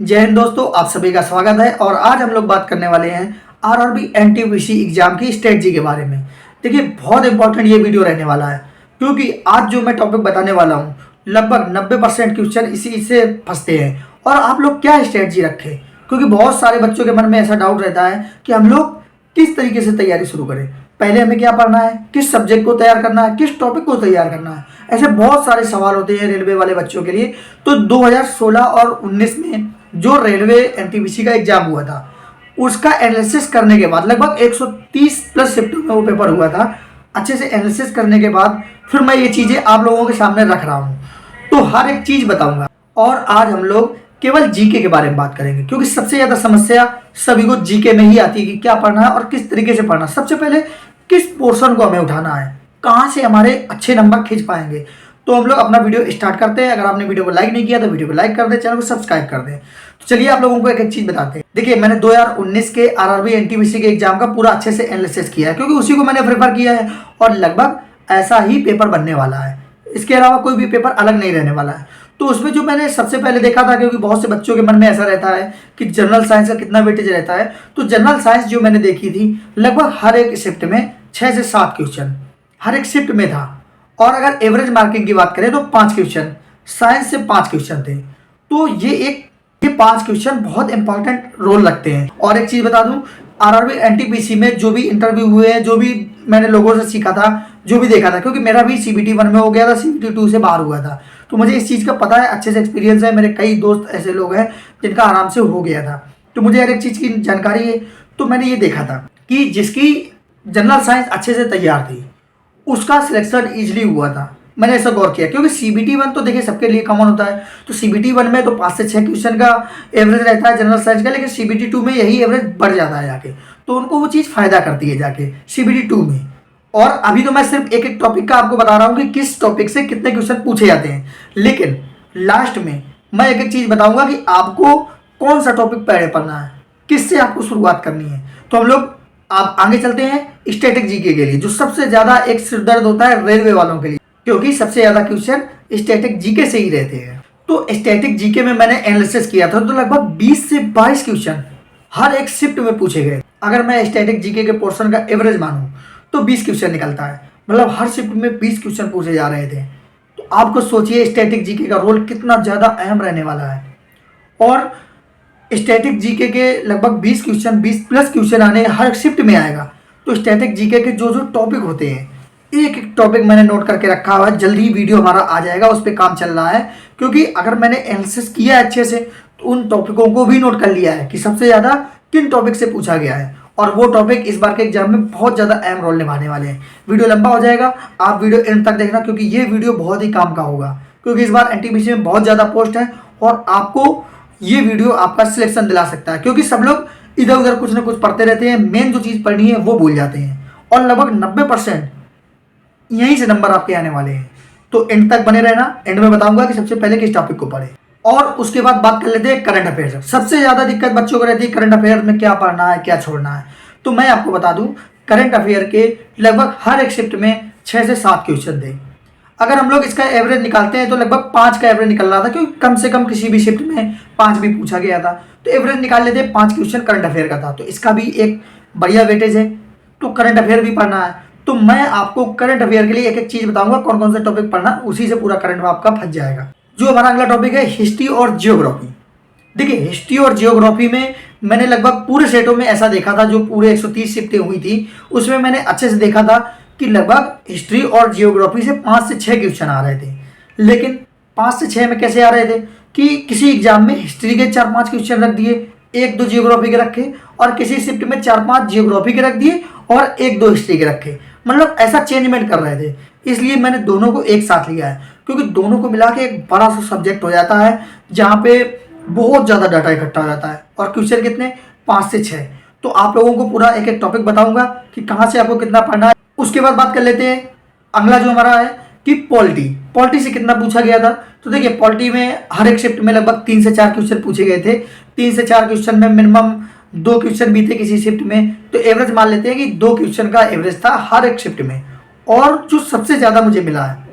जय हिंद दोस्तों, आप सभी का स्वागत है। और आज हम लोग बात करने वाले हैं आरआरबी एनटीपीसी एग्जाम की स्ट्रेटजी के बारे में। देखिए, बहुत इंपॉर्टेंट ये वीडियो रहने वाला है क्योंकि आज जो मैं टॉपिक बताने वाला हूँ लगभग 90% क्वेश्चन इसी से फंसते हैं। और आप लोग क्या स्ट्रेटजी रखें, क्योंकि बहुत सारे बच्चों के मन में ऐसा डाउट रहता है कि हम लोग किस तरीके से तैयारी शुरू करें, पहले हमें क्या पढ़ना है, किस सब्जेक्ट को तैयार करना है, किस टॉपिक को तैयार करना है। ऐसे बहुत सारे सवाल होते हैं रेलवे वाले बच्चों के लिए। तो 2016 और 19 में जो रेलवे एनटीपीसी का एग्जाम हुआ था उसका एनालिसिस करने के बाद लगभग 130 प्लस शिफ्ट में वो पेपर हुआ था। अच्छे से एनालिसिस करने के बाद फिर मैं ये चीज़ें आप लोगों के सामने रख रहा हूँ, तो हर एक चीज़ बताऊंगा। और आज हम लोग केवल जीके के बारे में बात करेंगे क्योंकि सबसे ज़्यादा समस्या सभी को जीके में ही आती है कि क्या पढ़ना है और किस तरीके से पढ़ना है। सबसे पहले किस पोर्शन को हमें उठाना है, कहाँ से हमारे अच्छे नंबर खींच पाएंगे। तो हम लोग अपना वीडियो स्टार्ट करते हैं। अगर आपने वीडियो को लाइक नहीं किया तो वीडियो को लाइक कर दें, चैनल को सब्सक्राइब कर दें। तो चलिए आप लोगों को एक एक चीज़ बताते हैं। देखिए, मैंने 2019 के आरआरबी एनटीपीसी के एग्जाम का पूरा अच्छे से एनालिसिस किया है क्योंकि उसी को मैंने प्रेफर किया है और लगभग ऐसा ही पेपर बनने वाला है। इसके अलावा कोई भी पेपर अलग नहीं रहने वाला है। तो उसमें जो मैंने सबसे पहले देखा था, क्योंकि बहुत से बच्चों के मन में ऐसा रहता है कि जनरल साइंस का कितना वेटेज रहता है, तो जनरल साइंस जो मैंने देखी थी लगभग हर एक शिफ्ट में 6 से 7 क्वेश्चन हर एक शिफ्ट में था। और अगर एवरेज मार्किंग की बात करें तो 5 क्वेश्चन, साइंस से 5 क्वेश्चन थे। तो ये 5 क्वेश्चन बहुत इंपॉर्टेंट रोल रखते हैं। और एक चीज़ बता दूं, आरआरबी एनटीपीसी में जो भी इंटरव्यू हुए हैं, जो भी मैंने लोगों से सीखा था, जो भी देखा था, क्योंकि मेरा भी सीबीटी 1 में हो गया था, सीबीटी 2 से बाहर हुआ था, तो मुझे इस चीज़ का पता है, अच्छे से एक्सपीरियंस है। मेरे कई दोस्त ऐसे लोग हैं जिनका आराम से हो गया था, तो मुझे हर एक चीज़ की जानकारी है। तो मैंने ये देखा था कि जिसकी जनरल साइंस अच्छे से तैयार थी उसका सिलेक्शन इजीली हुआ था। मैंने ऐसा गौर किया क्योंकि सीबीटी 1 तो देखिए सबके लिए कॉमन होता है। तो सीबीटी 1 में तो 5 से 6 क्वेश्चन का एवरेज रहता है जनरल साइंस का, लेकिन सीबीटी 2 में यही एवरेज बढ़ जाता है जाके, तो उनको वो चीज़ फायदा करती है जाके सीबीटी 2 में। और अभी तो मैं सिर्फ एक एक टॉपिक का आपको बता रहा हूँ कि किस टॉपिक से कितने क्वेश्चन पूछे जाते हैं, लेकिन लास्ट में मैं एक एक चीज़ बताऊंगा कि आपको कौन सा टॉपिक पहले पढ़ना है, किससे आपको शुरुआत करनी है। तो हम लोग आप आगे चलते हैं स्टैटिक जीके के लिए, जो सबसे ज़्यादा एक सिरदर्द होता है रेलवे वालों के लिए, क्योंकि सबसे ज़्यादा क्वेश्चन स्टैटिक जीके से ही रहते हैं। तो स्टैटिक जीके में मैंने एनालिसिस किया था तो लगभग 20 से 22 क्वेश्चन हर एक शिफ्ट में पूछे गए। अगर मैं स्टैटिक जीके के पोर्शन का एवरेज मानूं तो 20 क्वेश्चन निकलता है, मतलब हर शिफ्ट में 20 क्वेश्चन पूछे जा रहे थे। तो आपको सोचिए स्टैटिक जीके का रोल कितना ज़्यादा अहम रहने वाला है। और स्टैटिक जीके के लगभग 20 क्वेश्चन, 20 प्लस क्वेश्चन आने हर शिफ्ट में आएगा। तो स्टैटिक जीके के जो जो टॉपिक होते हैं, एक एक टॉपिक मैंने नोट करके रखा हुआ है। जल्दी ही वीडियो हमारा आ जाएगा, उस पर काम चल रहा है, क्योंकि अगर मैंने एनालिसिस किया है अच्छे से तो उन टॉपिकों को भी नोट कर लिया है कि सबसे ज़्यादा किन टॉपिक से पूछा गया है। और वो टॉपिक इस बार के एग्जाम में बहुत ज़्यादा अहम रोल निभाने वाले हैं। वीडियो लंबा हो जाएगा, आप वीडियो एंड तक देखना, क्योंकि ये वीडियो बहुत ही काम का होगा, क्योंकि इस बार एनटीपीसी में बहुत ज़्यादा पोस्ट है और आपको ये वीडियो आपका सिलेक्शन दिला सकता है। क्योंकि सब लोग इधर उधर कुछ ना कुछ पढ़ते रहते हैं, मेन जो चीज़ पढ़नी है वो भूल जाते हैं, और लगभग 90% यहीं से नंबर आपके आने वाले हैं। तो एंड तक बने रहना, एंड में बताऊंगा कि सबसे पहले किस टॉपिक को पढ़े। और उसके बाद बात कर लेते हैं करंट अफेयर। सबसे ज़्यादा दिक्कत बच्चों को रहती है करंट अफेयर में क्या पढ़ना है, क्या छोड़ना है। तो मैं आपको बता दूं, करंट अफेयर के लगभग हर एक शिफ्ट में 6 से 7 क्वेश्चन थे। अगर हम लोग इसका एवरेज निकालते हैं तो लगभग 5 का एवरेज निकल रहा था, क्योंकि कम से कम किसी भी शिफ्ट में 5 भी पूछा गया था। तो एवरेज निकाल लेते हैं, 5 क्वेश्चन करंट अफेयर का था, तो इसका भी एक बढ़िया वेटेज है। तो करंट अफेयर भी पढ़ना है, तो मैं आपको करंट अफेयर के लिए एक एक चीज़ बताऊंगा कौन कौन सा टॉपिक पढ़ना, उसी से पूरा करंट आपका फंस जाएगा। जो हमारा अगला टॉपिक है हिस्ट्री और जियोग्राफी। देखिए, हिस्ट्री और जियोग्राफी में मैंने लगभग पूरे सेटों में ऐसा देखा था, जो पूरे 130 शिफ्टें हुई थी उसमें मैंने अच्छे से देखा था कि लगभग हिस्ट्री और जियोग्राफी से 5 से 6 क्वेश्चन आ रहे थे। लेकिन 5 से 6 में कैसे आ रहे थे कि किसी एग्जाम में हिस्ट्री के 4-5 क्वेश्चन रख दिए, 1-2 जियोग्राफी के रखे, और किसी शिफ्ट में 4-5 जियोग्राफी के रख दिए और 1-2 हिस्ट्री के रखे। मतलब ऐसा चेंजमेंट कर रहे थे, इसलिए मैंने दोनों को एक साथ लिया है, क्योंकि दोनों को मिला के एक बड़ा सा सब्जेक्ट हो जाता है जहाँ पे बहुत ज़्यादा डाटा इकट्ठा हो जाता है। और क्वेश्चन कितने, 5 से 6। तो आप लोगों को पूरा एक एक टॉपिक बताऊंगा कि कहाँ से आपको कितना पढ़ना है। उसके बाद बात कर लेते हैं अगला जो हमारा है कि पॉलिटी से कितना पूछा गया था। तो देखिए, पॉलिटी में हर एक शिफ्ट में लगभग 3 से 4 क्वेश्चन पूछे गए थे। 3 से 4 क्वेश्चन में मिनिमम 2 क्वेश्चन भी थे किसी शिफ्ट में, तो एवरेज मान लेते हैं कि 2 क्वेश्चन का एवरेज था हर एक शिफ्ट में। और जो सबसे ज़्यादा मुझे मिला है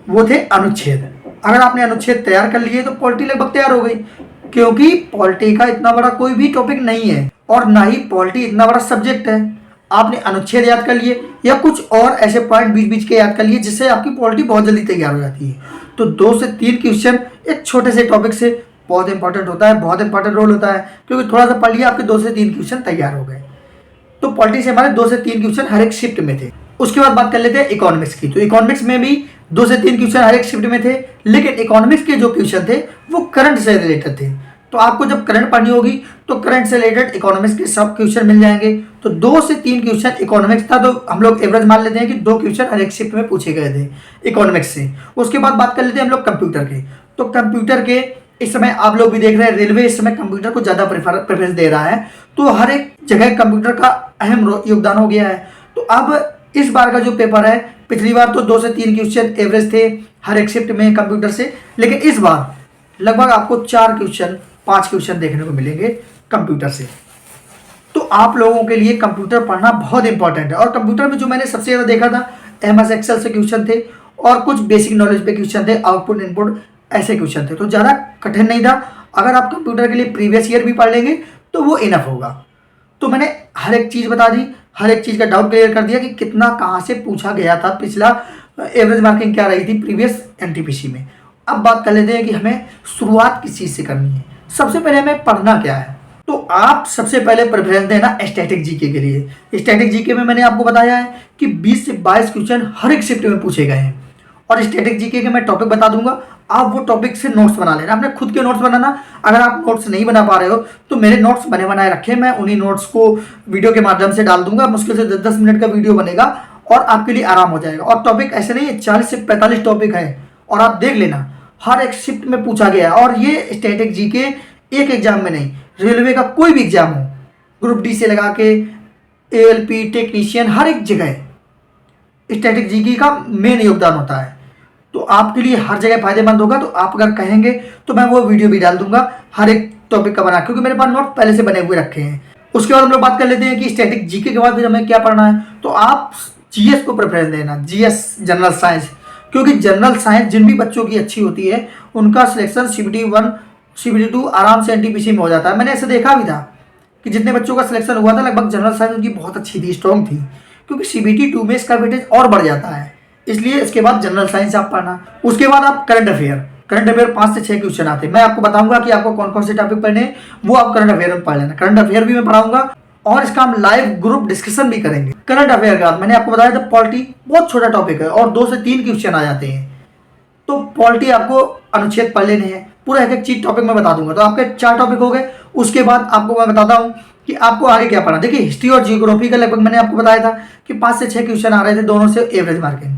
वो थे अनुच्छेद। अगर आपने अनुच्छेद तैयार कर लिए तो पॉलिटी लगभग तैयार हो गई। क्योंकि पॉलिटी का इतना बड़ा कोई भी टॉपिक नहीं है और ना ही पॉलिटी इतना बड़ा सब्जेक्ट है। आपने अनुच्छेद याद कर लिए या कुछ और ऐसे पॉइंट बीच बीच के याद कर लिए जिससे आपकी पॉलिटी बहुत जल्दी तैयार हो जाती है। तो 2 से 3 क्वेश्चन एक छोटे से टॉपिक से बहुत इंपॉर्टेंट होता है, बहुत इंपॉर्टेंट रोल होता है, क्योंकि थोड़ा सा पढ़ लिया आपके 2 से 3 क्वेश्चन तैयार हो गए। तो पॉलिटी से हमारे 2 से 3 क्वेश्चन हर एक शिफ्ट में थे। उसके बाद बात कर लेते हैं इकोनॉमिक्स की। तो इकोनॉमिक्स में भी 2 से 3 क्वेश्चन हर एक शिफ्ट में थे, लेकिन इकोनॉमिक्स के जो क्वेश्चन थे वो करंट से रिलेटेड थे। तो आपको जब करंट पढ़नी होगी तो करंट से रिलेटेड इकोनॉमिक्स के सब क्वेश्चन मिल जाएंगे। तो 2 से 3 क्वेश्चन इकोनॉमिक्स था, तो हम लोग एवरेज मान लेते हैं कि 2 क्वेश्चन हर एक शिफ्ट में पूछे गए थे इकोनॉमिक्स से। उसके बाद बात कर लेते हैं हम लोग कंप्यूटर के। तो कंप्यूटर के इस समय आप लोग भी देख रहे हैं, रेलवे इस समय कंप्यूटर को ज़्यादा प्रेफरेंस दे रहा है, तो हर एक जगह कंप्यूटर का अहम योगदान हो गया है। तो अब इस बार का जो पेपर है, पिछली बार तो 2 से 3 क्वेश्चन एवरेज थे हर एक शिफ्ट में कंप्यूटर से, लेकिन इस बार लगभग आपको 4 क्वेश्चन 5 क्वेश्चन देखने को मिलेंगे कंप्यूटर से। तो आप लोगों के लिए कंप्यूटर पढ़ना बहुत इंपॉर्टेंट है। और कंप्यूटर में जो मैंने सबसे ज़्यादा देखा था, एमएस एक्सेल से क्वेश्चन थे और कुछ बेसिक नॉलेज पे क्वेश्चन थे, आउटपुट इनपुट ऐसे क्वेश्चन थे, तो ज़्यादा कठिन नहीं था। अगर आप कंप्यूटर के लिए प्रीवियस ईयर भी पढ़ लेंगे तो वो इनफ होगा। तो मैंने हर एक चीज़ बता दी, हर एक चीज़ का डाउट क्लियर कर दिया कि कितना कहाँ से पूछा गया था, पिछला एवरेज मार्किंग क्या रही थी प्रीवियस एनटीपीसी में। अब बात कर लेते हैं कि हमें शुरुआत किस चीज़ से करनी है। सबसे पहले हमें पढ़ना क्या है, तो आप सबसे पहले प्रेफरेंस देना स्टैटिक जीके के लिए। स्टैटिक जीके में मैंने आपको बताया है कि 20 से 22 क्वेश्चन हर एक शिफ्ट में पूछे गए हैं और स्टैटिक जीके के मैं टॉपिक बता दूंगा, आप वो टॉपिक से नोट्स बना लेना। अपने खुद के नोट्स बनाना, अगर आप नोट्स नहीं बना पा रहे हो तो मेरे नोट्स बने बनाए रखे, मैं उन्हीं नोट्स को वीडियो के माध्यम से डाल दूंगा। मुश्किल से 10-10 मिनट का वीडियो बनेगा और आपके लिए आराम हो जाएगा। और टॉपिक ऐसे नहीं है, 40 से 45 टॉपिक है और आप देख लेना हर एक शिफ्ट में पूछा गया है। और ये स्टैटिक जीके एक एग्जाम में नहीं, रेलवे का कोई भी एग्जाम हो, ग्रुप डी से लगा के एएलपी टेक्नीशियन, हर एक जगह स्टैटिक जीके का मेन योगदान होता है। तो आपके लिए हर जगह फायदेमंद होगा। तो आप अगर कहेंगे तो मैं वो वीडियो भी डाल दूंगा हर एक टॉपिक का बना, क्योंकि मेरे पास नोट पहले से बने हुए रखे हैं। उसके बाद हम लोग बात कर लेते हैं कि स्टैटिक जीके के बाद फिर हमें क्या पढ़ना है। तो आप जीएस को प्रेफरेंस देना, जीएस जनरल साइंस, क्योंकि जनरल साइंस जिन भी बच्चों की अच्छी होती है उनका सिलेक्शन CBT 1 CBT 2 आराम से एनटीपीसी में हो जाता है। मैंने ऐसे देखा भी था कि जितने बच्चों का सिलेक्शन हुआ था लगभग जनरल साइंस उनकी बहुत अच्छी थी, स्ट्रॉन्ग थी, क्योंकि CBT 2 में इसका वेटेज और बढ़ जाता है। इसलिए इसके बाद जनरल साइंस आप पढ़ना। उसके बाद आप करंट अफेयर 5 से 6 क्वेश्चन आते हैं। मैं आपको बताऊंगा कि आपको कौन कौन से टॉपिक पढ़ने हैं, वो आप करंट अफेयर में पढ़ लेना। करंट अफेयर भी मैं पढ़ाऊंगा और इसका हम लाइव ग्रुप डिस्कशन भी करेंगे। करंट अफेयर का मैंने आपको बताया था, पॉलिटी बहुत छोटा टॉपिक है और 2 से 3 क्वेश्चन आ जाते हैं। तो पॉलिटी आपको अनुच्छेद पढ़ लेने हैं, पूरा एक एक चीज टॉपिक में बता दूंगा। तो आपके 4 टॉपिक हो गए। उसके बाद आपको मैं बताता हूँ कि आपको आगे क्या पढ़ना। देखिए हिस्ट्री और जियोग्राफी का लगभग मैंने आपको बताया था कि 5 से 6 क्वेश्चन आ रहे थे, दोनों से एवरेज मार्किंग।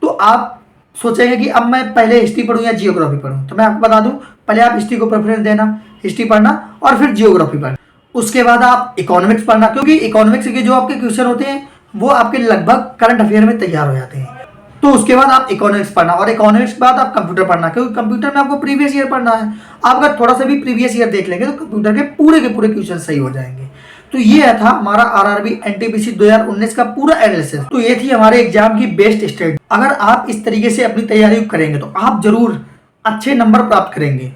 तो आप सोचेंगे कि अब मैं पहले हिस्ट्री पढ़ूँ या जियोग्राफी पढ़ूँ, तो मैं आपको बता दूं पहले आप हिस्ट्री को प्रेफरेंस देना, हिस्ट्री पढ़ना और फिर जियोग्राफी पढ़ना। उसके बाद आप इकोनॉमिक्स पढ़ना, क्योंकि इकोनॉमिक्स के जो आपके क्वेश्चन होते हैं वो आपके लगभग करंट अफेयर में तैयार हो जाते हैं। तो उसके बाद आप इकोनॉमिक्स पढ़ना और इकोनॉमिक्स के बाद आप कंप्यूटर पढ़ना, क्योंकि कंप्यूटर में आपको प्रीवियस ईयर पढ़ना है। आप अगर थोड़ा सा भी प्रीवियस ईयर देख लेंगे तो कंप्यूटर के पूरे क्वेश्चन सही हो जाएंगे। तो ये था हमारा आरआरबी एनटीपीसी 2019 का पूरा एनालिसिस। तो ये थी हमारे एग्जाम की बेस्ट स्ट्रेटजी। अगर आप इस तरीके से अपनी तैयारी करेंगे तो आप जरूर अच्छे नंबर प्राप्त करेंगे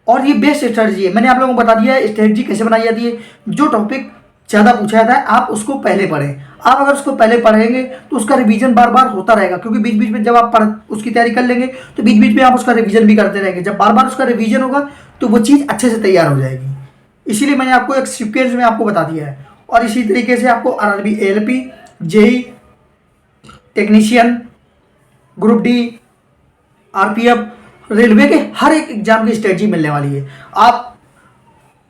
और ये बेस्ट स्ट्रेटजी है। मैंने आप लोगों को बता दिया है स्ट्रेटजी कैसे बनाई जाती है। जो टॉपिक ज़्यादा पूछा जाता है आप उसको पहले पढ़ें। आप अगर उसको पहले पढ़ेंगे तो उसका रिवीजन बार बार होता रहेगा, क्योंकि बीच बीच में जब आप उसकी तैयारी कर लेंगे तो बीच बीच में आप उसका रिवीजन भी करते रहेंगे। जब बार बार उसका रिवीजन होगा तो वो चीज़ अच्छे से तैयार हो जाएगी। इसीलिए मैंने आपको एक सीक्वेंस में आपको बता दिया है। और इसी तरीके से आपको RRB ALP, JE, technician, group D, RPF, railway के हर एक एग्जाम की स्ट्रेटजी मिलने वाली है। आप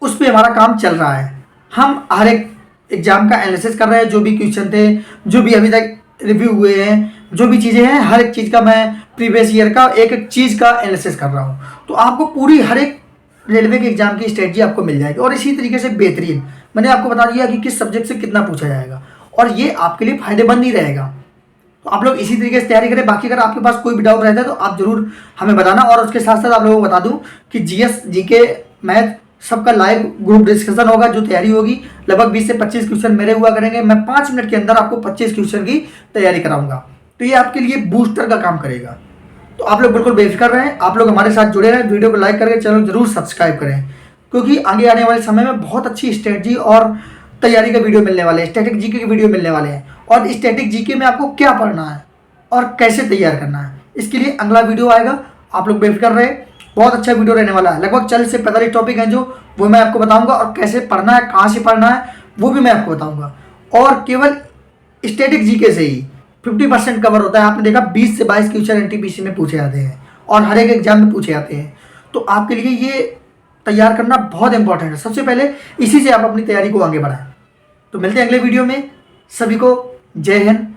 उस पर हमारा काम चल रहा है। हम हर एक एग्जाम का एनालिसिस कर रहे हैं, जो भी क्वेश्चन थे, जो भी अभी तक रिव्यू हुए हैं, जो भी चीज़ें हैं, हर एक चीज़ का मैं प्रीवियस ईयर का एक एक चीज़ का एनालिसिस कर रहा हूँ। तो आपको पूरी हर एक रेलवे के एग्जाम की स्ट्रेटजी आपको मिल जाएगी। और इसी तरीके से बेहतरीन मैंने आपको बता दिया कि किस सब्जेक्ट से कितना पूछा जाएगा और ये आपके लिए फायदेमंद ही रहेगा। तो आप लोग इसी तरीके से तैयारी करें। बाकी अगर आपके पास कोई भी डाउट रहता है तो आप जरूर हमें बताना। और उसके साथ साथ आप लोगों को बता दूं कि जीएस, जीके, मैथ सबका लाइव ग्रुप डिस्कशन होगा। जो तैयारी होगी लगभग 20 से 25 क्वेश्चन मेरे हुआ करेंगे। मैं 5 मिनट के अंदर आपको 25 क्वेश्चन की तैयारी कराऊंगा। तो ये आपके लिए बूस्टर का काम करेगा। तो आप लोग बिल्कुल बेफिक्र रहें, आप लोग हमारे साथ जुड़े रहें। वीडियो को लाइक करके चैनल जरूर सब्सक्राइब करें। क्योंकि आगे आने वाले समय में बहुत अच्छी स्ट्रेटजी और तैयारी का वीडियो मिलने वाले हैं, स्टैटिक जीके के वीडियो मिलने वाले हैं। और स्टैटिक जीके में आपको क्या पढ़ना है और कैसे तैयार करना है, इसके लिए अगला वीडियो आएगा, आप लोग बेफिक्र रहे। बहुत अच्छा वीडियो रहने वाला है। लगभग 40 से 45 टॉपिक हैं जो वो मैं आपको बताऊंगा, और कैसे पढ़ना है, कहाँ से पढ़ना है, वो भी मैं आपको बताऊंगा। और केवल स्टैटिक जीके से ही 50% कवर होता है। आपने देखा 20 से 22 क्वेश्चन एनटीपीसी में पूछे जाते हैं और हर एक एग्जाम में पूछे जाते हैं। तो आपके लिए ये तैयार करना बहुत इंपॉर्टेंट है। सबसे पहले इसी से आप अपनी तैयारी को आगे बढ़ाएं। तो मिलते हैं अगले वीडियो में। सभी को जय हिंद,